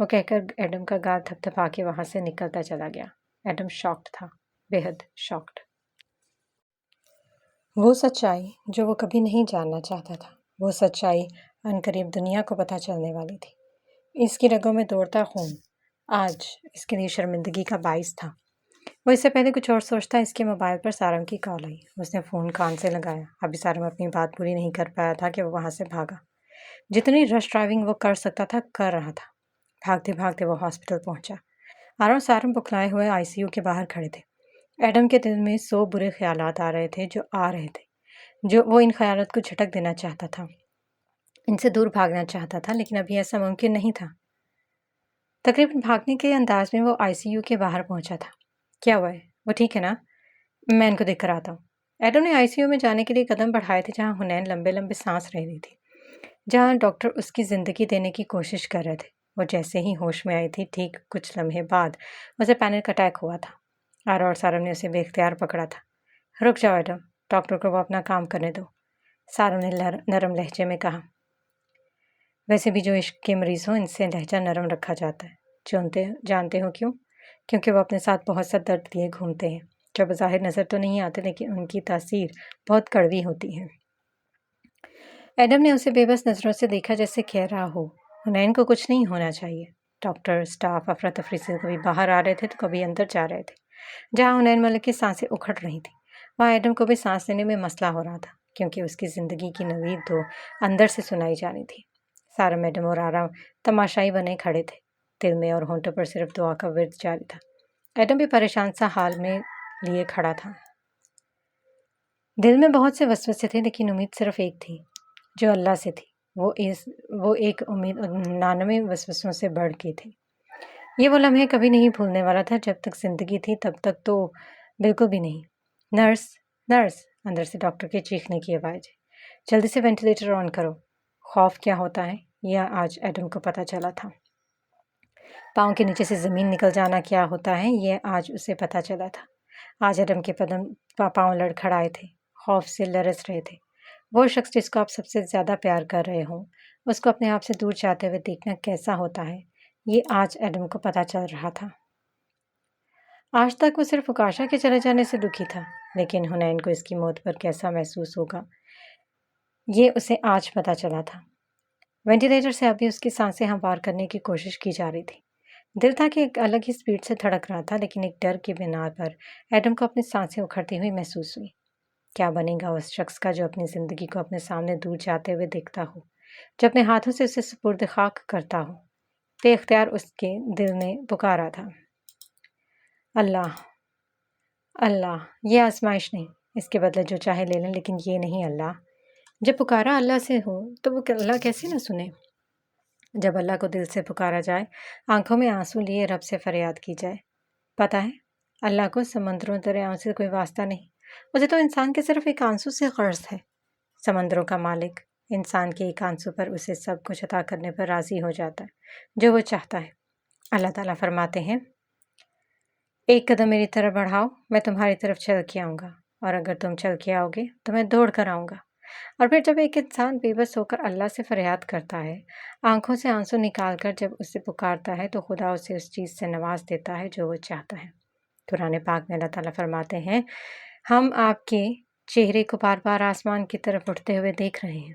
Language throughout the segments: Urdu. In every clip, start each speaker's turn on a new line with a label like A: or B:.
A: وہ کہہ کر ایڈم کا گال تھپتھپا کے وہاں سے نکلتا چلا گیا۔ ایڈم شاکڈ تھا، بے حد شاکڈ۔ وہ سچائی جو وہ کبھی نہیں جاننا چاہتا تھا، وہ سچائی عنقریب دنیا کو پتہ چلنے والی تھی۔ اس کی رگوں میں دوڑتا خون آج اس کے لیے شرمندگی کا باعث تھا۔ وہ اس سے پہلے کچھ اور سوچتا، اس کے موبائل پر سارم کی کال آئی۔ اس نے فون کان سے لگایا۔ ابھی سارم اپنی بات پوری نہیں کر پایا تھا کہ وہ وہاں سے بھاگا۔ جتنی رش ڈرائیونگ وہ کر سکتا تھا کر رہا تھا۔ بھاگتے بھاگتے وہ ہاسپٹل پہنچا۔ آرام سارم بکھلائے ہوئے آئی سی یو کے باہر کھڑے تھے۔ ایڈم کے دل میں 100 برے خیالات آ رہے تھے جو وہ ان خیالات کو جھٹک دینا چاہتا تھا، ان سے دور بھاگنا چاہتا تھا، لیکن ابھی ایسا ممکن نہیں تھا۔ تقریباً بھاگنے کے انداز میں وہ آئی سی یو کے باہر پہنچا تھا۔ کیا ہوا ہے؟ وہ ٹھیک ہے نا؟ میں ان کو دیکھ کر آتا ہوں۔ ایڈم نے آئی سی یو میں جانے کے لیے قدم بڑھائے تھے، جہاں حنین لمبے لمبے سانس رہ رہی تھی، جہاں ڈاکٹر اس کی زندگی دینے کی کوشش کر رہے تھے۔ وہ جیسے ہی ہوش میں آئی تھی، ٹھیک کچھ لمحے بعد اسے پینک اٹیک ہوا تھا۔ آرا اور سارم نے اسے بے اختیار پکڑا تھا۔ رک جاؤ ایڈم، ڈاکٹر کو وہ اپنا کام کرنے دو، سارم نے نرم لہجے میں کہا۔ ویسے بھی جو عشق کے مریض ہوں، ان سے لہجہ نرم رکھا جاتا ہے۔ جانتے ہو کیوں؟ کیونکہ وہ اپنے ساتھ بہت سا درد لیے گھومتے ہیں، جو بظاہر نظر تو نہیں آتے، لیکن ان کی تاثیر بہت کڑوی ہوتی ہے۔ ایڈم نے اسے بے بس نظروں سے دیکھا، جیسے کہہ رہا ہو حنین کو کچھ نہیں ہونا چاہیے۔ ڈاکٹر، سٹاف افراتفری سے کبھی باہر آ رہے تھے تو کبھی اندر جا رہے تھے۔ جہاں حنین ملک کی سانسیں اکھڑ رہی تھیں، وہاں ایڈم کو بھی سانس لینے میں مسئلہ ہو رہا تھا، کیونکہ اس کی زندگی کی نوید تو اندر سے سنائی جانی تھی۔ سارا ایڈم اور آرام تماشائی بنے کھڑے تھے، دل میں اور ہونٹوں پر صرف دعا کا ورد جاری تھا۔ ایڈم بھی پریشان سا حال میں لیے کھڑا تھا۔ دل میں بہت سے وسوسے تھے، لیکن امید صرف ایک تھی، جو اللہ سے تھی۔ وہ ایک امید 99 وسوسوں سے بڑھ کے تھی۔ یہ وہ لمحے کبھی نہیں بھولنے والا تھا۔ جب تک زندگی تھی تب تک تو بالکل بھی نہیں۔ نرس، نرس، اندر سے ڈاکٹر کے چیخنے کی آواز، جلدی سے وینٹیلیٹر آن کرو۔ خوف کیا ہوتا ہے یہ آج ایڈم کو پتہ چلا تھا۔ پاؤں کے نیچے سے زمین نکل جانا کیا ہوتا ہے یہ آج اسے پتہ چلا تھا۔ آج ایڈم کے پاؤں لڑکھڑائے تھے، خوف سے لرز رہے تھے۔ وہ شخص جس کو آپ سب سے زیادہ پیار کر رہے ہوں، اس کو اپنے آپ سے دور جاتے ہوئے دیکھنا کیسا ہوتا ہے یہ آج ایڈم کو پتہ چل رہا تھا۔ آج تک وہ صرف اکاشا کے چلے جانے سے دکھی تھا، لیکن حنین کو اس کی موت پر کیسا محسوس ہوگا یہ اسے آج پتہ چلا تھا۔ وینٹیلیٹر سے ابھی اس کی سانسیں ہموار کرنے کی کوشش کی جا رہی تھی۔ دل تھا کہ ایک الگ ہی سپیڈ سے دھڑک رہا تھا، لیکن ایک ڈر کی بنا پر ایڈم کو اپنی سانسیں اکھڑتی ہوئی محسوس ہوئی۔ کیا بنے گا اس شخص کا جو اپنی زندگی کو اپنے سامنے دور جاتے ہوئے دیکھتا ہو، جو اپنے ہاتھوں سے اسے سپرد خاک کرتا ہو؟ بے اختیار اس کے دل نے پکارا تھا، اللہ، اللہ۔ یہ آزمائش نہیں، اس کے بدلے جو چاہے لے لیں، لیکن یہ نہیں اللہ۔ جب پکارا اللہ سے ہو تو وہ اللہ کیسے نہ سنے؟ جب اللہ کو دل سے پکارا جائے، آنکھوں میں آنسو لیے رب سے فریاد کی جائے۔ پتہ ہے اللہ کو سمندروں دریاؤں سے کوئی واسطہ نہیں، اسے تو انسان کے صرف ایک آنسو سے غرض ہے۔ سمندروں کا مالک انسان کے ایک آنسو پر اسے سب کچھ عطا کرنے پر راضی ہو جاتا ہے جو وہ چاہتا ہے۔ اللہ تعالیٰ فرماتے ہیں، ایک قدم میری طرف بڑھاؤ، میں تمہاری طرف چل کے آؤں گا، اور اگر تم چل کے آؤ گے تو میں دوڑ کر آؤں گا۔ اور پھر جب ایک انسان بے بس ہو کر اللہ سے فریاد کرتا ہے، آنکھوں سے آنسو نکال کر جب اسے پکارتا ہے، تو خدا اسے اس چیز سے نواز دیتا ہے جو وہ چاہتا ہے۔ قرآن پاک میں اللہ تعالیٰ فرماتے ہیں، ہم آپ کے چہرے کو بار بار آسمان کی طرف اٹھتے ہوئے دیکھ رہے ہیں۔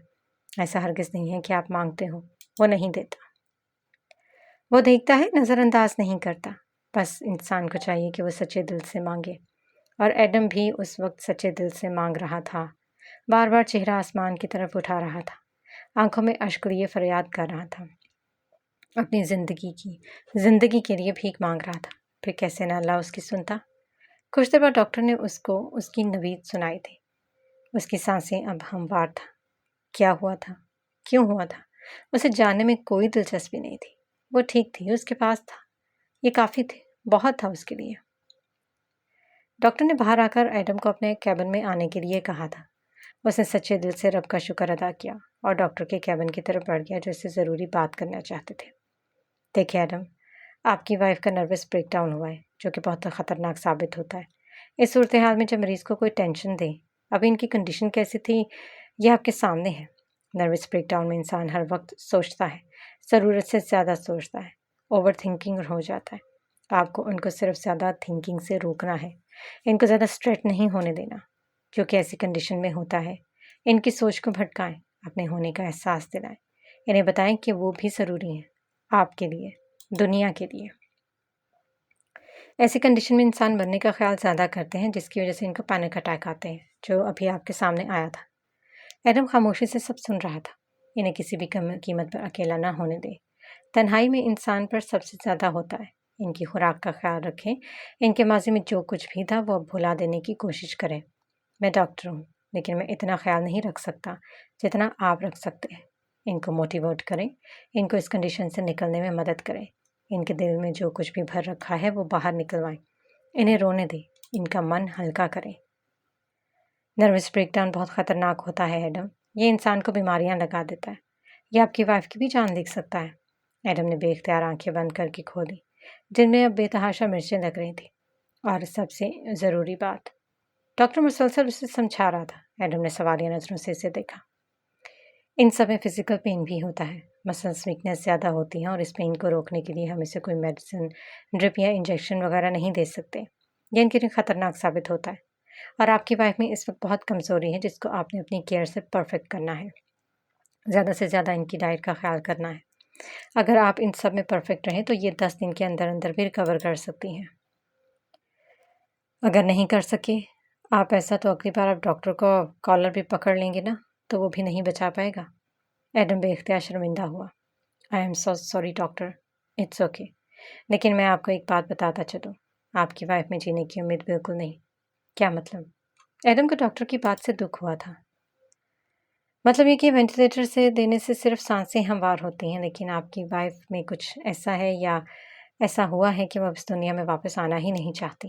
A: ایسا ہرگز نہیں ہے کہ آپ مانگتے ہو، وہ نہیں دیتا، وہ دیکھتا ہے، نظر انداز نہیں کرتا۔ بس انسان کو چاہیے کہ وہ سچے دل سے مانگے، اور ایڈم بھی اس وقت سچے دل سے مانگ رہا تھا، بار بار چہرہ آسمان کی طرف اٹھا رہا تھا، آنکھوں میں اشک لیے فریاد کر رہا تھا، اپنی زندگی کے لیے بھیک مانگ رہا تھا۔ پھر کیسے نہ اللہ اس کی سنتا؟ کچھ دیر بعد ڈاکٹر نے اس کو اس کی نوید سنائی تھی۔ اس کی سانسیں اب ہموار تھا۔ کیا ہوا تھا؟ کیوں ہوا تھا؟ اسے جاننے میں کوئی دلچسپی نہیں تھی۔ وہ ٹھیک تھی، اس کے پاس تھا، یہ کافی تھے، بہت تھا اس کے لیے۔ ڈاکٹر نے باہر آ کر ایڈم کو اپنے کیبن میں آنے کے لیے کہا تھا۔ اس نے سچے دل سے رب کا شکر ادا کیا اور ڈاکٹر کے کیبن کی طرف بڑھ گیا، جو اس سے ضروری بات کرنا چاہتے تھے۔ دیکھیں ایڈم، آپ کی وائف کا نروس بریک ڈاؤن ہوا ہے، جو کہ بہت خطرناک ثابت ہوتا ہے۔ اس صورتحال میں جب مریض کو کوئی ٹینشن دے، ابھی ان کی کنڈیشن کیسی تھی یہ آپ کے سامنے ہے۔ نروس بریک ڈاؤن میں انسان ہر وقت سوچتا ہے، ضرورت سے زیادہ سوچتا ہے، اوور تھنکنگ ہو جاتا ہے۔ آپ کو ان کو صرف زیادہ تھنکنگ سے روکنا ہے، ان کو زیادہ اسٹریٹ نہیں ہونے دینا جو کہ ایسی کنڈیشن میں ہوتا ہے۔ ان کی سوچ کو بھٹکائیں، اپنے ہونے کا احساس دلائیں، انہیں بتائیں کہ وہ بھی ضروری ہیں آپ کے لیے، دنیا کے لیے۔ ایسی کنڈیشن میں انسان مرنے کا خیال زیادہ کرتے ہیں، جس کی وجہ سے ان کو پینک اٹیک آتے ہیں، جو ابھی آپ کے سامنے آیا تھا۔ ایڈم خاموشی سے سب سن رہا تھا۔ انہیں کسی بھی قیمت پر اکیلا نہ ہونے دیں۔ تنہائی میں انسان پر سب سے زیادہ ہوتا ہے۔ ان کی خوراک کا خیال رکھیں۔ ان کے ماضی میں جو کچھ بھی تھا وہ اب بھلا دینے کی کوشش کریں۔ میں ڈاکٹر ہوں، لیکن میں اتنا خیال نہیں رکھ سکتا جتنا آپ رکھ سکتے ہیں۔ ان کو موٹیویٹ کریں، ان کو اس کنڈیشن سے نکلنے میں مدد کریں۔ ان کے دل میں جو کچھ بھی بھر رکھا ہے وہ باہر نکلوائیں۔ انہیں رونے دیں، ان کا من ہلکا کریں۔ نروس بریک ڈاؤن بہت خطرناک ہوتا ہے ایڈم، یہ انسان کو بیماریاں لگا دیتا ہے، یہ آپ کی وائف کی بھی جان لے سکتا ہے۔ ایڈم نے بے اختیار آنکھیں بند کر کے کھولی، جن میں اب بے تحاشا مرچیں لگ رہی تھیں۔ اور سب سے ضروری بات، ڈاکٹر مسلسل اسے سمجھا رہا تھا۔ ایڈم نے سوالیہ نظروں سے اسے دیکھا۔ ان سب میں فزیکل پین بھی ہوتا ہے، مسلس ویکنس زیادہ ہوتی ہیں، اور اس پین کو روکنے کے لیے ہم اسے کوئی میڈیسن، ڈرپ یا انجیکشن وغیرہ نہیں دے سکتے۔ یہ ان کے لیے خطرناک ثابت ہوتا ہے، اور آپ کی وائف میں اس وقت بہت کمزوری ہے جس کو آپ نے اپنی کیئر سے پرفیکٹ کرنا ہے۔ زیادہ سے زیادہ ان کی ڈائٹ کا خیال کرنا ہے۔ اگر آپ ان سب میں پرفیکٹ رہیں تو یہ 10 دن کے اندر اندر بھی ریکور کر سکتی ہیں۔ اگر نہیں کر سکے آپ ایسا، تو اگلی بار آپ ڈاکٹر کو کالر بھی پکڑ لیں گے نا، تو وہ بھی نہیں بچا پائے گا۔ ایڈم بے اختیار شرمندہ ہوا۔ I am so sorry doctor, it's okay, لیکن میں آپ کو ایک بات بتاتا چلوں، آپ کی وائف میں جینے کی امید بالکل نہیں۔ کیا مطلب؟ ایڈم کو ڈاکٹر کی بات سے دکھ ہوا تھا۔ مطلب یہ کہ وینٹیلیٹر سے دینے سے صرف سانسیں ہموار ہوتی ہیں، لیکن آپ کی وائف میں کچھ ایسا ہے یا ایسا ہوا ہے کہ وہ اس دنیا میں واپس آنا ہی نہیں چاہتی۔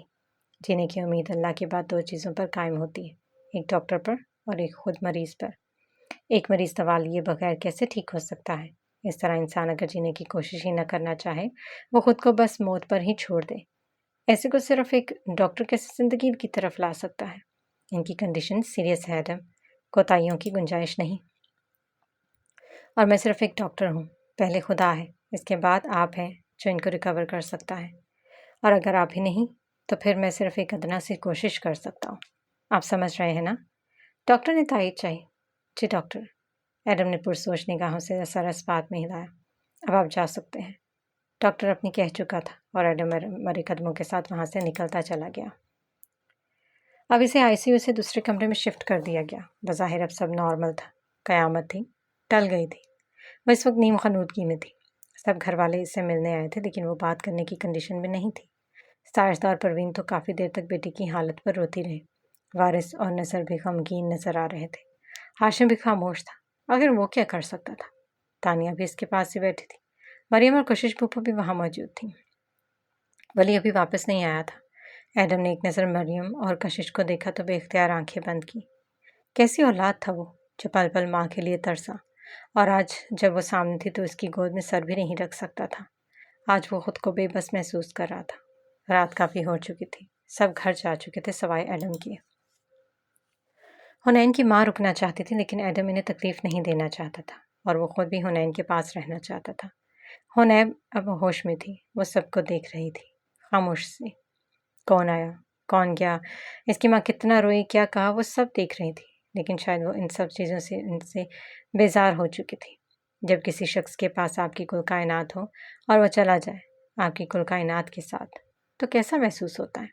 A: جینے کی امید اللہ کے بعد 2 چیزوں پر قائم ہوتی ہے، ایک ڈاکٹر پر اور ایک خود مریض پر۔ ایک مریض دوا لیے بغیر کیسے ٹھیک ہو سکتا ہے؟ اس طرح انسان اگر جینے کی کوشش ہی نہ کرنا چاہے، وہ خود کو بس موت پر ہی چھوڑ دے۔ ایسے کو صرف ایک ڈاکٹر کیسے زندگی کی طرف لا سکتا ہے؟ ان کی کنڈیشن سیریس ہے ایڈم، کوتاہیوں کی گنجائش نہیں۔ اور میں صرف ایک ڈاکٹر ہوں، پہلے خدا ہے، اس کے بعد آپ ہیں جو ان کو ریکور کر سکتا ہے، اور اگر آپ ہی نہیں تو پھر میں صرف ایک ادنا سی کوشش کر سکتا ہوں۔ آپ سمجھ رہے ہیں نا؟ ڈاکٹر نے تائید چاہی۔ جی ڈاکٹر۔ ایڈم نے پرسوچ نگاہوں سے سر اس بات میں ہلایا۔ اب آپ جا سکتے ہیں۔ ڈاکٹر اپنی کہہ چکا تھا، اور ایڈم مرے قدموں کے ساتھ وہاں سے نکلتا چلا گیا۔ اب اسے آئی سی یو سے دوسرے کمرے میں شفٹ کر دیا گیا۔ بظاہر اب سب نارمل تھا، قیامت تھی، ٹل گئی تھی۔ وہ اس وقت نیم خنودگی میں تھی۔ سب گھر والے اس سے ملنے آئے تھے، لیکن وہ بات کرنے کی کنڈیشن میں نہیں تھی۔ ساجدار پروین تو کافی دیر تک بیٹی کی حالت پر روتی رہی۔ وارث اور نصر بھی غمگین نظر آ رہے تھے۔ ہاشم بھی خاموش تھا، آخر وہ کیا کر سکتا تھا؟ تانیہ بھی اس کے پاس ہی بیٹھی تھی۔ مریم اور کشش پھوپھو بھی وہاں موجود تھیں۔ ولی ابھی واپس نہیں آیا تھا۔ ایڈم نے ایک نظر مریم اور کشش کو دیکھا تو بے اختیار آنکھیں بند کی۔ کیسی اولاد تھا وہ، جو پل پل ماں کے لیے ترسا، اور آج جب وہ سامنے تھی تو اس کی گود میں سر بھی نہیں رکھ سکتا تھا۔ آج وہ خود کو بے بس محسوس کر رہا تھا۔ رات کافی ہو چکی تھی، سب گھر جا چکے تھے سوائے ایڈم کے۔ حنین کی ماں رکنا چاہتی تھی، لیکن ایڈم انہیں تکلیف نہیں دینا چاہتا تھا، اور وہ خود بھی حنین کے پاس رہنا چاہتا تھا۔ حنین اب ہوش میں تھی، وہ سب کو دیکھ رہی تھی، خاموش سی۔ کون آیا، کون گیا، اس کی ماں کتنا روئی، کیا کہا، وہ سب دیکھ رہی تھی، لیکن شاید وہ ان سب چیزوں سے ان سے بیزار ہو چکی تھی۔ جب کسی شخص کے پاس آپ کی کل کائنات ہو اور وہ چلا جائے آپ کی کل کائنات کے ساتھ، تو کیسا محسوس ہوتا ہے؟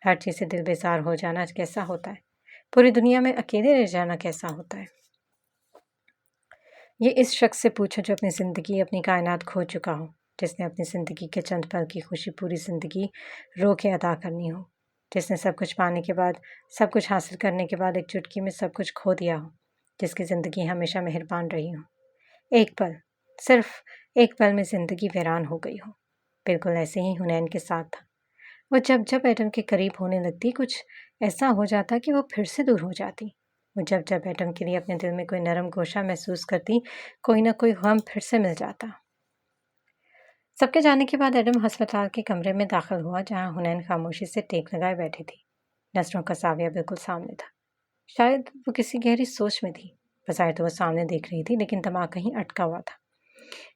A: ہر چیز سے دل بیزار ہو جانا کیسا ہوتا ہے؟ پوری دنیا میں اکیلے رہ جانا کیسا ہوتا ہے؟ یہ اس شخص سے پوچھو جو اپنی زندگی، اپنی کائنات کھو چکا ہو، جس نے اپنی زندگی کے چند پل کی خوشی پوری زندگی رو کے ادا کرنی ہو، جس نے سب کچھ پانے کے بعد، سب کچھ حاصل کرنے کے بعد ایک چٹکی میں سب کچھ کھو دیا ہو، جس کی زندگی ہمیشہ مہربان رہی ہو۔ ایک پل، صرف ایک پل میں زندگی ویران ہو گئی ہو۔ بالکل ایسے ہی حنین کے ساتھ تھا۔ وہ جب جب ایڈم کے قریب ہونے لگتی، کچھ ایسا ہو جاتا کہ وہ پھر سے دور ہو جاتی۔ وہ جب جب ایڈم کے لیے اپنے دل میں کوئی نرم گوشہ محسوس کرتی، کوئی نہ کوئی غم پھر سے مل جاتا۔ سب کے جانے کے بعد ایڈم ہسپتال کے کمرے میں داخل ہوا، جہاں حنین خاموشی سے ٹیک لگائے بیٹھی تھی۔ نظروں کا زاویہ بالکل سامنے تھا۔ شاید وہ کسی گہری سوچ میں تھی۔ بظاہر تو وہ سامنے دیکھ رہی تھی، لیکن دماغ کہیں اٹکا ہوا تھا۔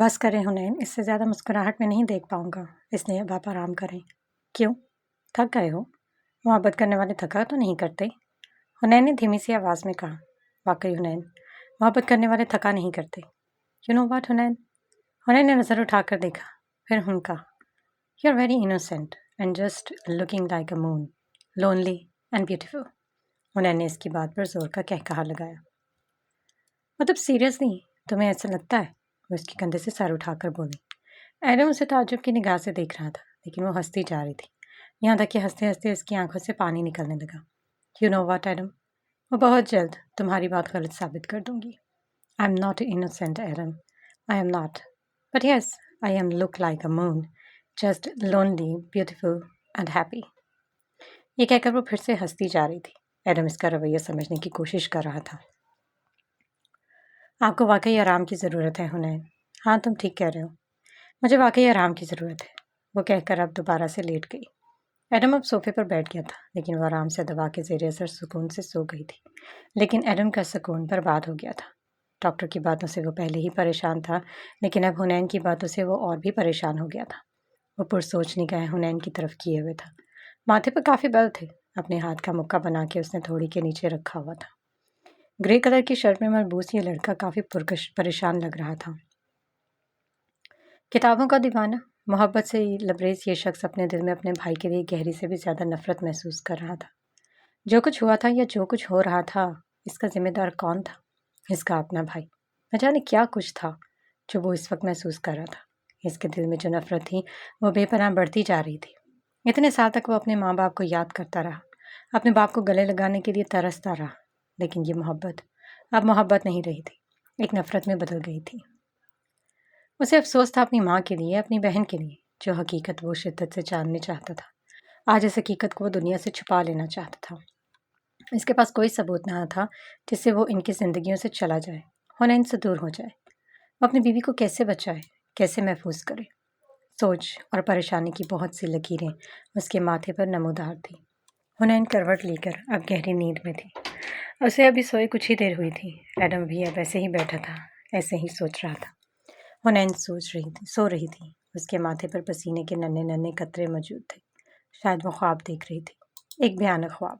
A: بس کریں حنین، اس سے زیادہ مسکراہٹ میں نہیں دیکھ پاؤں گا، اس لیے اب آپ آرام کریں۔ کیوں؟ تھک گئے ہو؟ محبت کرنے والے تھکا تو نہیں کرتے؟ حنین نے دھیمی سی آواز میں کہا۔ واقعی حنین، محبت کرنے والے تھکا نہیں کرتے۔ یو نو واٹ حنین؟ حنین نے نظر اٹھا کر دیکھا، پھر ہم کہا، you are very innocent and just looking like a moon, lonely and beautiful. Hunain نے اس کی بات پر زور کا کہا لگایا۔ مطلب سیریسلی تمہیں ایسا لگتا ہے؟ وہ اس کے کندھے سے سر اٹھا کر بولی۔ ایڈم اسے تعجب کی نگاہ سے دیکھ رہا تھا، لیکن وہ ہنستی جا رہی تھی، یہاں تک کہ ہنستے ہنستے اس کی آنکھوں سے پانی نکلنے لگا۔ یو نو واٹ ایڈم، وہ بہت جلد تمہاری بات غلط ثابت کر دوں گی۔ I am not innocent Adam, I am not, but yes I am look like a moon, just lonely beautiful and happy. یہ کہہ کر وہ پھر سے ہنستی جا رہی تھی۔ ایڈم اس کا رویہ سمجھنے کی کوشش کر رہا تھا۔ آپ کو واقعی آرام کی ضرورت ہے حنین۔ ہاں تم ٹھیک کہہ رہے ہو، مجھے واقعی آرام کی ضرورت ہے، وہ کہہ کر اب دوبارہ سے لیٹ گئی۔ ایڈم اب صوفے پر بیٹھ گیا تھا، لیکن وہ آرام سے دوا کے زیر اثر سکون سے سو گئی تھی۔ لیکن ایڈم کا سکون برباد ہو گیا تھا۔ ڈاکٹر کی باتوں سے وہ پہلے ہی پریشان تھا، لیکن اب حنین کی باتوں سے وہ اور بھی پریشان ہو گیا تھا۔ وہ پرسوچ نگاہیں حنین کی طرف کیے ہوئے تھا۔ ماتھے پر کافی بل تھے، اپنے ہاتھ کا مکہ بنا کے اس نے تھوڑی کے نیچے رکھا ہوا تھا۔ گرے کلر کی شرٹ میں ملبوس یہ لڑکا کافی پریشان لگ رہا تھا۔ کتابوں کا دیوانہ، محبت سے لبریز یہ شخص اپنے دل میں اپنے بھائی کے لیے گہری سے بھی زیادہ نفرت محسوس کر رہا تھا۔ جو کچھ ہوا تھا یا جو کچھ ہو رہا تھا، اس کا ذمہ دار کون تھا؟ اس کا اپنا بھائی۔ نہ جانے کیا کچھ تھا جو وہ اس وقت محسوس کر رہا تھا۔ اس کے دل میں جو نفرت تھی وہ بے پناہ بڑھتی جا رہی تھی۔ اتنے سال تک وہ اپنے ماں باپ کو یاد کرتا رہا، اپنے باپ کو گلے لگانے کے لیے ترستا رہا، لیکن یہ محبت اب محبت نہیں رہی تھی، ایک نفرت میں بدل گئی تھی۔ اسے افسوس تھا اپنی ماں کے لیے، اپنی بہن کے لیے، جو حقیقت وہ شدت سے جاننا چاہتا تھا۔ آج اس حقیقت کو وہ دنیا سے چھپا لینا چاہتا تھا۔ اس کے پاس کوئی ثبوت نہ تھا جس سے وہ ان کی زندگیوں سے چلا جائے، حنین سے دور ہو جائے۔ وہ اپنی بیوی کو کیسے بچائے، کیسے محفوظ کرے؟ سوچ اور پریشانی کی بہت سی لکیریں اس کے ماتھے پر نمودار تھیں۔ حنین کروٹ لے کر اب گہری نیند میں تھی۔ اسے ابھی سوئے کچھ ہی دیر ہوئی تھی۔ ایڈم بھی اب ایسے ہی بیٹھا تھا، ایسے ہی سوچ رہا تھا۔ حنین سو رہی تھی۔ اس کے ماتھے پر پسینے کے ننھے ننھے قطرے موجود تھے۔ شاید وہ خواب دیکھ رہی تھی، ایک بھیانک خواب۔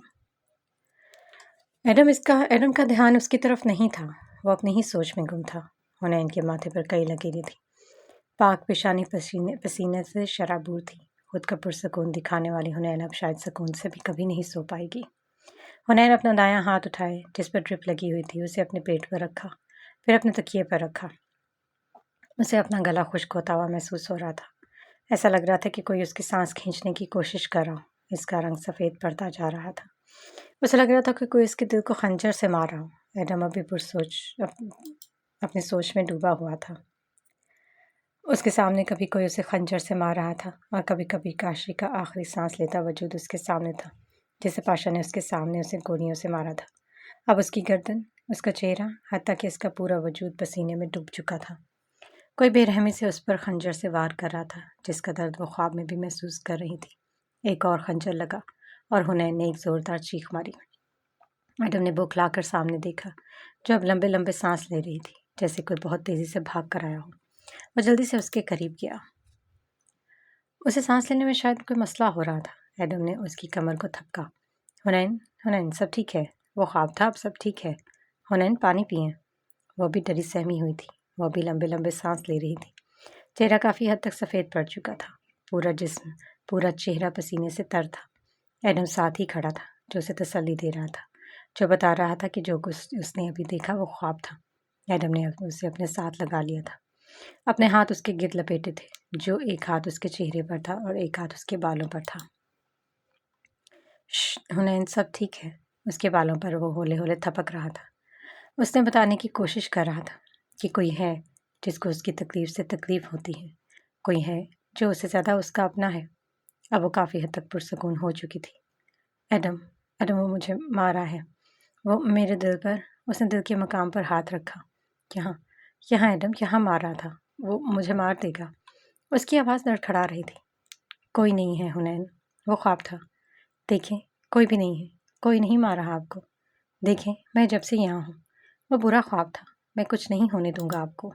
A: ایڈم کا دھیان اس کی طرف نہیں تھا، وہ اپنی ہی سوچ میں گم تھا۔ حنین کے ماتھے پر کئی لکیریں تھیں، پاک پیشانی پسینے سے شرابور تھی۔ خود کا پرسکون دکھانے والی حنین اب شاید سکون سے بھی کبھی نہیں سو پائے گی۔ حنین اپنا دایاں ہاتھ اٹھائے جس پر ڈرپ لگی ہوئی تھی، اسے اپنے پیٹ پر رکھا، پھر اپنے تکیے پر رکھا۔ اسے اپنا گلا خشک ہوتا ہوا محسوس ہو رہا تھا۔ ایسا لگ رہا تھا کہ کوئی اس کی سانس کھینچنے کی کوشش کر رہا ہو۔ اس کا رنگ سفید پڑتا جا رہا تھا۔ اسے لگ رہا تھا کہ کوئی اس کے دل کو خنجر سے مار رہا ہو۔ ایڈم ابھی اپنی سوچ میں ڈوبا ہوا تھا۔ اس کے سامنے کبھی کوئی اسے خنجر سے مار رہا تھا، اور کبھی کبھی کاشی کا آخری سانس لیتا وجود اس کے سامنے تھا، جسے پاشا نے اس کے سامنے اسے گولیوں سے مارا تھا۔ اب اس کی گردن، اس کا چہرہ، حتیٰ کہ اس کا پورا وجود پسینے میں ڈوب چکا تھا۔ کوئی بے رحمی سے اس پر خنجر سے وار کر رہا تھا، جس کا درد وہ خواب میں بھی محسوس کر رہی تھی۔ ایک اور خنجر لگا اور حنین نے ایک زوردار چیخ ماری۔ ایڈم نے بوکھلا کر سامنے دیکھا، جو اب لمبے لمبے سانس لے رہی تھی، جیسے کوئی بہت تیزی سے بھاگ کر آیا ہو۔ وہ جلدی سے اس کے قریب گیا۔ اسے سانس لینے میں شاید کوئی مسئلہ ہو رہا تھا۔ ایڈم نے اس کی کمر کو تھپکا۔ حنین سب ٹھیک ہے؟ وہ خواب تھا، اب سب ٹھیک ہے؟ حنین پانی پئیں۔ وہ بھی ڈری سہمی ہوئی تھی، وہ بھی لمبے لمبے سانس لے رہی تھی۔ چہرہ کافی حد تک سفید پڑ چکا تھا، پورا جسم، پورا چہرہ پسینے سے تر تھا۔ ایڈم ساتھ ہی کھڑا تھا، جو اسے تسلی دے رہا تھا، جو بتا رہا تھا کہ جو کچھ اس نے ابھی دیکھا وہ خواب تھا۔ ایڈم نے اسے اپنے ساتھ لگا لیا تھا، اپنے ہاتھ اس کے گرد لپیٹے تھے، جو ایک ہاتھ اس کے چہرے پر تھا اور ایک ہاتھ اس کے بالوں پر تھا۔ حنین سب ٹھیک ہے؟ اس کے بالوں پر وہ ہولے ہولے تھپک رہا تھا۔ اس نے بتانے کی کوشش کر رہا تھا کہ کوئی ہے جس کو اس کی تکلیف سے تکلیف ہوتی ہے، کوئی ہے جو اسے زیادہ اس کا اپنا ہے۔ اب وہ کافی حد تک پرسکون ہو چکی تھی۔ ایڈم وہ مجھے مارا ہے، وہ میرے دل پر، اس نے دل کے مقام پر ہاتھ رکھا۔ یہاں ایڈم، یہاں مار رہا تھا، وہ مجھے مار دے گا۔ اس کی آواز لڑکھڑا رہی تھی۔ کوئی نہیں ہے حنین، وہ خواب تھا۔ دیکھیں، کوئی بھی نہیں ہے، کوئی نہیں مار رہا آپ کو۔ دیکھیں، میں جب سے یہاں ہوں، وہ برا خواب تھا، میں کچھ نہیں ہونے دوں گا آپ کو۔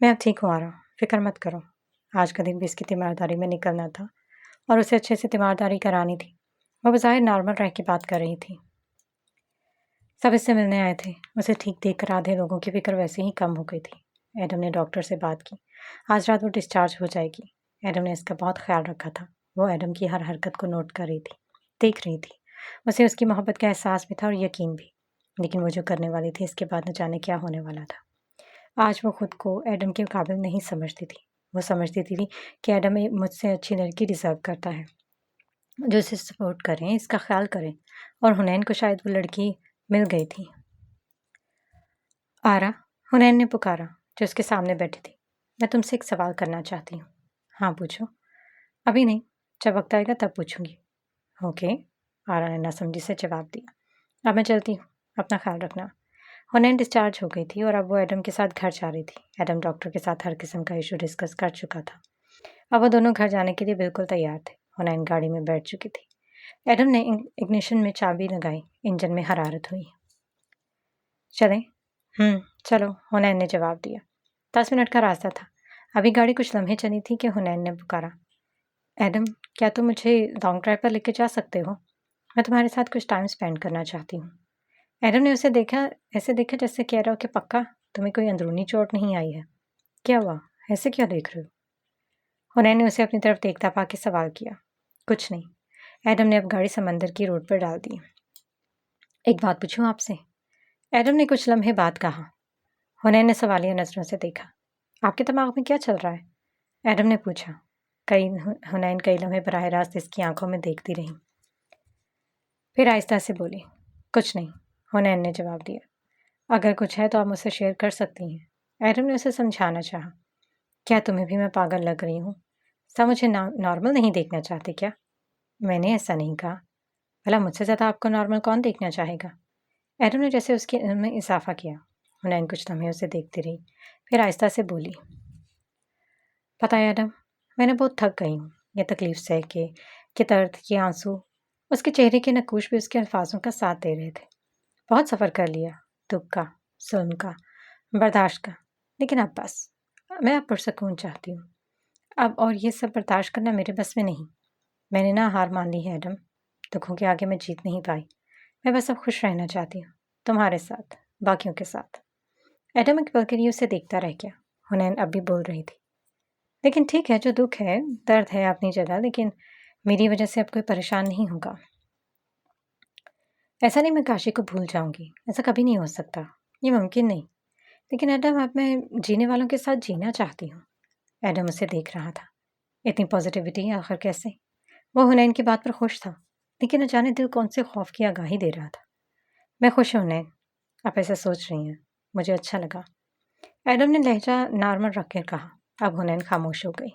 A: میں اب ٹھیک ہوں آرا، فکر مت کرو۔ آج کا دن بھی اس کی تیمارداری میں نکلنا تھا اور اسے اچھے سے تیمارداری کرانی تھی۔ وہ بظاہر نارمل رہ کے بات کر رہی تھی۔ سب اس سے ملنے آئے تھے۔ اسے ٹھیک دیکھ کر آدھے لوگوں کی فکر ویسے ہی کم ہو گئی تھی۔ ایڈم نے ڈاکٹر سے بات کی۔ آج رات وہ ڈسچارج ہو جائے گی۔ ایڈم نے اس کا بہت خیال رکھا تھا۔ وہ ایڈم کی ہر حرکت کو نوٹ کر رہی تھی، دیکھ رہی تھی۔ اسے اس کی محبت کا احساس بھی تھا اور یقین بھی، لیکن وہ جو کرنے والی تھی اس کے بعد نہ جانے کیا ہونے والا تھا۔ آج وہ خود کو ایڈم کے قابل نہیں سمجھتی تھی۔ وہ سمجھتی تھی کہ ایڈم مجھ سے اچھی لڑکی ڈیزرو کرتا ہے، جو اسے سپورٹ کریں، اس کا خیال کریں، اور حنین کو شاید وہ لڑکی مل گئی تھی۔ آرا، حنین نے پکارا، جو اس کے سامنے بیٹھی تھی۔ میں تم سے ایک سوال کرنا چاہتی ہوں۔ ہاں پوچھو۔ ابھی نہیں، جب وقت آئے گا تب پوچھوں گی۔ اوکے، آرا نے ناسمجھی سے جواب دیا۔ اب میں چلتی ہوں، اپنا خیال رکھنا۔ حنین ڈسچارج ہو گئی تھی اور اب وہ ایڈم کے ساتھ گھر جا رہی تھی۔ ایڈم ڈاکٹر کے ساتھ ہر قسم کا ایشو ڈسکس کر چکا تھا۔ اب وہ دونوں گھر جانے کے لیے بالکل تیار تھے۔ حنین گاڑی میں بیٹھ چکی تھی۔ ایڈم نے اگنیشن میں چابی لگائی۔ انجن میں حرارت ہوئی۔ چلیں؟ چلو، حنین نے جواب دیا۔ 10 منٹ کا راستہ تھا۔ ابھی گاڑی کچھ لمحے چلی تھی کہ حنین نے پکارا، ایڈم، کیا تم مجھے لانگ ڈرائیو پر لے کے جا سکتے ہو؟ میں تمہارے ساتھ کچھ ٹائم اسپینڈ کرنا چاہتی ہوں۔ ایڈم نے اسے ایسے دیکھا جیسے کہہ رہا ہو کہ پکا تمہیں کوئی اندرونی چوٹ نہیں آئی ہے؟ کیا ہوا؟ ایسے کیا دیکھ رہے ہو؟ حنین نے اسے اپنی طرف دیکھتا پا کے سوال کیا۔ کچھ نہیں۔ ایڈم نے اب گاڑی سمندر کی روڈ پر ڈال دی۔ ایک بات پوچھوں آپ سے؟ ایڈم نے کچھ لمحے بعد کہا۔ حنین نے سوالیہ نظروں سے دیکھا۔ آپ کے دماغ میں کیا چل رہا ہے؟ ایڈم نے پوچھا۔ حنین کئی لمحے براہ راست اس کی آنکھوں میں دیکھتی رہی، پھر آہستہ سے بولی، کچھ نہیں۔ حنین نے جواب دیا۔ اگر کچھ ہے تو آپ مجھ سے شیئر کر سکتی ہیں۔ ایڈم نے اسے سمجھانا چاہا۔ کیا تمہیں بھی میں پاگل لگ رہی ہوں؟ سب مجھے نارمل نہیں دیکھنا چاہتے کیا؟ میں نے ایسا نہیں کہا۔ بھلا مجھ سے زیادہ آپ کو نارمل کون دیکھنا چاہے گا؟ ایڈم نے جیسے اس کے علم میں اضافہ کیا۔ حنین کچھ لمحے اسے دیکھتی رہی، پھر آہستہ سے بولی، پتہ ہے ایڈم، میں نے بہت تھک گئی ہوں یہ تکلیف سہ کے، کہ درد کے آنسو۔ اس کے چہرے کے نقوش بھی اس کے الفاظوں کا ساتھ دے رہے تھے۔ بہت سفر کر لیا، دکھ کا، ظلم کا، برداشت کا، لیکن اب بس، میں اب پرسکون چاہتی ہوں۔ اب اور یہ سب برداشت کرنا میرے بس میں نہیں۔ میں نے نہ ہار مان لی ہے ایڈم، دکھوں کے آگے میں جیت نہیں پائی۔ میں بس اب خوش رہنا چاہتی ہوں، تمہارے ساتھ، باقیوں کے ساتھ۔ ایڈم ایک پل کے لیے اسے دیکھتا رہ گیا۔ حنین اب بھی بول رہی تھی، لیکن ٹھیک ہے، جو دکھ ہے، درد ہے اپنی جگہ، لیکن میری وجہ سے اب کوئی پریشان نہیں ہوگا۔ ایسا نہیں میں کاشی کو بھول جاؤں گی، ایسا کبھی نہیں ہو سکتا، یہ ممکن نہیں۔ لیکن ایڈم، اب میں جینے والوں کے ساتھ جینا چاہتی ہوں۔ ایڈم اسے دیکھ رہا تھا۔ اتنی پازیٹیوٹی آخر کیسے؟ وہ حنین کی بات پر خوش تھا، لیکن نہ جانے دل کون سے خوف کی آگاہی دے رہا تھا۔ میں خوش ہوں حنین، آپ ایسا سوچ رہی ہیں، مجھے اچھا لگا۔ ایڈم نے لہجہ نارمل رکھ کے کہا۔ اب حنین خاموش ہو گئی۔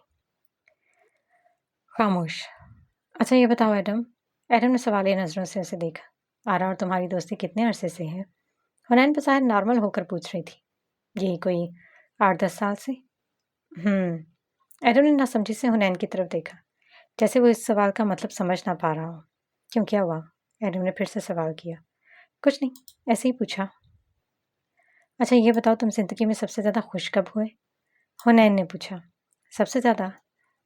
A: خاموش۔ اچھا یہ بتاؤ ایڈم۔ ایڈم نے سوالیہ نظروں سے اسے دیکھا۔ آرا اور تمہاری دوستی کتنے عرصے سے ہے؟ حنین بظاہر نارمل ہو کر پوچھ رہی تھی۔ یہی کوئی 8-10 سال سے۔ ایڈم نے ناسمجھی سے حنین کی طرف دیکھا، جیسے وہ اس سوال کا مطلب سمجھ نہ پا رہا ہو۔ کیوں، کیا ہوا؟ ایڈم نے پھر سے سوال کیا۔ کچھ نہیں، ایسے ہی پوچھا۔ اچھا یہ بتاؤ، تم زندگی میں سب سے زیادہ خوش کب ہوئے؟ حنین نے پوچھا۔ سب سے زیادہ؟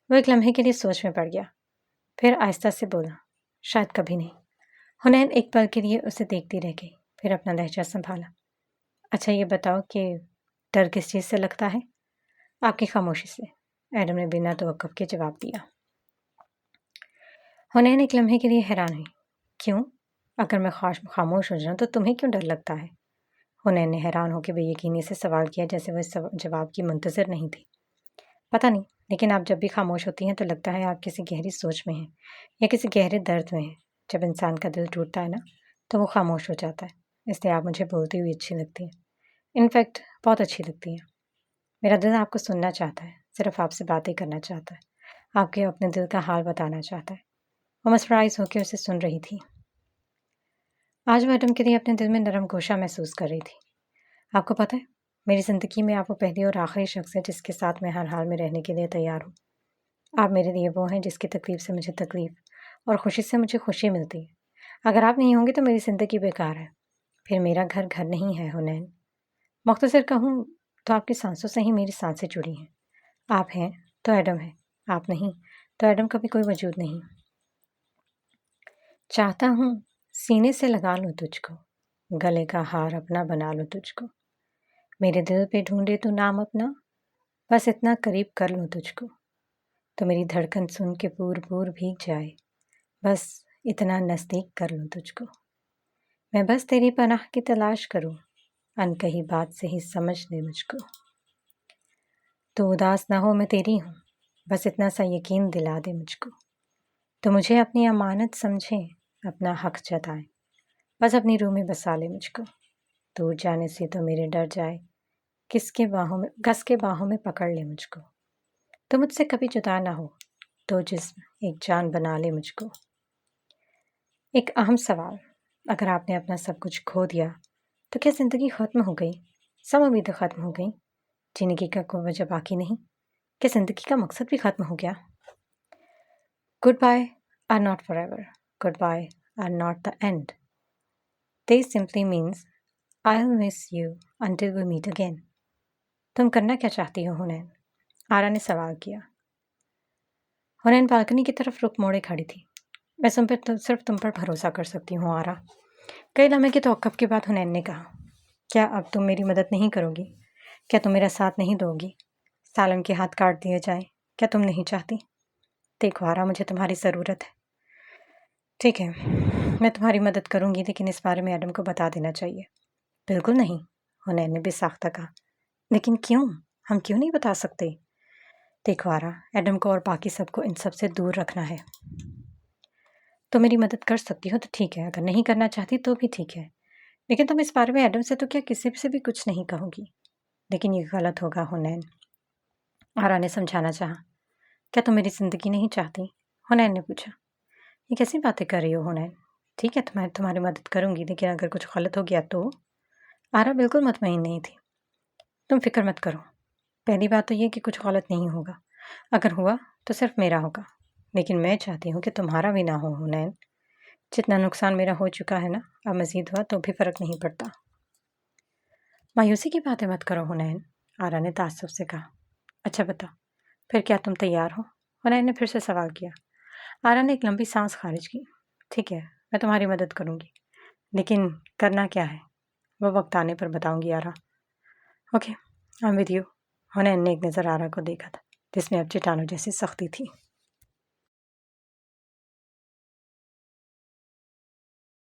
A: وہ ایک لمحے کے لیے سوچ میں پڑ گیا، پھر آہستہ سے بولا، شاید کبھی نہیں۔ حنین ایک پل کے لیے اسے دیکھتی رہ گئی، پھر اپنا لہجہ سنبھالا۔ اچھا یہ بتاؤ کہ ڈر کس چیز سے لگتا ہے؟ آپ کی خاموشی سے، ایڈم نے بنا توقف کے جواب دیا۔ حنین ایک لمحے کے لیے حیران ہوئی۔ کیوں؟ اگر میں خاموش ہو جاؤں تو تمہیں کیوں ڈر لگتا ہے؟ حنین نے حیران ہو کے بے یقینی سے سوال کیا، جیسے وہ اس جواب کی منتظر نہیں تھی۔ پتہ نہیں، لیکن آپ جب بھی خاموش ہوتی ہیں تو لگتا ہے آپ کسی گہری سوچ میں ہیں یا کسی گہرے درد میں ہیں۔ جب انسان کا دل ٹوٹتا ہے نا، تو وہ خاموش ہو جاتا ہے۔ اس لیے آپ مجھے بولتی ہوئی اچھی لگتی ہیں، انفیکٹ بہت اچھی لگتی ہیں۔ میرا دل آپ کو سننا چاہتا ہے، صرف آپ سے باتیں کرنا چاہتا ہے، آپ کے اپنے دل کا حال بتانا چاہتا ہے۔ وہ مسپرائز ہو کے اسے سن رہی تھی۔ آج وہ ایڈم کے لیے اپنے دل میں نرم گوشہ محسوس کر رہی تھی۔ آپ کو پتہ ہے، میری زندگی میں آپ وہ پہلی اور آخری شخص ہے جس کے ساتھ میں ہر حال میں رہنے کے لیے تیار ہوں۔ آپ میرے لیے وہ ہیں جس کی تکلیف سے مجھے تکلیف اور خوشی سے مجھے خوشی ملتی ہے۔ اگر آپ نہیں ہوں گے تو میری زندگی بیکار ہے، پھر میرا گھر گھر نہیں ہے حنین۔ مختصر کہوں تو آپ کی سانسوں سے ہی میری سانسیں جڑی ہیں۔ آپ ہیں تو ایڈم ہے، آپ نہیں تو ایڈم کا بھی کوئی وجود نہیں۔ چاہتا ہوں سینے سے لگا لوں تجھ کو، گلے کا ہار اپنا بنا لوں تجھ کو، میرے دل پہ ڈھونڈے تو نام اپنا، بس اتنا قریب کر لوں تجھ کو، تو میری دھڑکن سن کے پور پور بھیگ جائے، بس اتنا نزدیک کر لوں تجھ کو، میں بس تیری پناہ کی تلاش کروں، ان کہی بات سے ہی سمجھ لے مجھ کو، تو اداس نہ ہو میں تیری ہوں، بس اتنا سا یقین دلا دے مجھ کو، تو مجھے اپنی امانت سمجھے، اپنا حق جتائے، بس اپنی روح میں بسا لے مجھ کو، دور جانے سے تو میرے ڈر جائے، کس کے باہوں میں پکڑ لے مجھ کو، تو مجھ سے کبھی جدا نہ ہو، تو جسم ایک جان بنا لے مجھ کو۔ ایک اہم سوال، اگر آپ نے اپنا سب کچھ کھو دیا تو کیا زندگی ختم ہو گئی؟ سب امیدیں ختم ہو گئیں؟ زندگی کا کوئی وجہ باقی نہیں؟ کیا زندگی کا مقصد بھی ختم ہو گیا؟ Goodbye are not forever, goodbye are not the end, they simply means I will miss you until we meet again. تم کرنا کیا چاہتی ہو حنین؟ آرا نے سوال کیا۔ حنین بالکنی کی طرف رخ موڑے کھڑی تھی۔ میں صرف تم پر بھروسہ کر سکتی ہوں آرا۔ کئی لمحے کے توقف کے بعد حنین نے کہا، کیا اب تم میری مدد نہیں کرو گی؟ کیا تم میرا ساتھ نہیں دو گی؟ سالم کے ہاتھ کاٹ دیے جائیں، کیا تم نہیں چاہتی؟ دیکھو آرا، مجھے تمہاری ضرورت ہے۔ ٹھیک ہے، میں تمہاری مدد کروں گی، لیکن اس بارے میں ایڈم کو بتا دینا چاہیے۔ بالکل نہیں، حنین نے بے ساختہ کہا۔ لیکن کیوں؟ ہم کیوں نہیں بتا سکتے؟ دیکھو آرا، ایڈم کو اور باقی سب کو ان سب سے دور رکھنا ہے۔ تو میری مدد کر سکتی ہو تو ٹھیک ہے، اگر نہیں کرنا چاہتی تو بھی ٹھیک ہے، لیکن تم اس بارے میں ایڈم سے تو کیا کسی سے بھی کچھ نہیں کہو گی؟ لیکن یہ غلط ہوگا حنین، آرا نے سمجھانا چاہا۔ کیا تم میری زندگی نہیں چاہتی؟ حنین نے پوچھا۔ یہ کیسی باتیں کر رہی ہو حنین؟ ٹھیک ہے، میں تمہاری مدد کروں گی، لیکن اگر کچھ غلط ہو گیا تو؟ آرا بالکل مطمئن نہیں تھی۔ تم فکر مت کرو، پہلی بات تو یہ کہ کچھ غلط نہیں ہوگا، اگر ہوا تو صرف میرا ہوگا، لیکن میں چاہتی ہوں کہ تمہارا بھی نہ ہو حنین۔ جتنا نقصان میرا ہو چکا ہے نا، اب مزید ہوا تو بھی فرق نہیں پڑتا۔ مایوسی کی باتیں مت کرو حنین، آرا نے تعصب سے کہا۔ اچھا بتا، پھر کیا تم تیار ہو؟ حنین نے پھر سے سوال کیا۔ آرا نے ایک لمبی سانس خارج کی۔ ٹھیک ہے، میں تمہاری مدد کروں گی، لیکن کرنا کیا ہے وہ وقت آنے پر بتاؤں گی آرا۔ Okay, I am with you. Hunain نے ایک نظر آرا کو دیکھا تھا، جس میں اب چٹانوں جیسی سختی تھی۔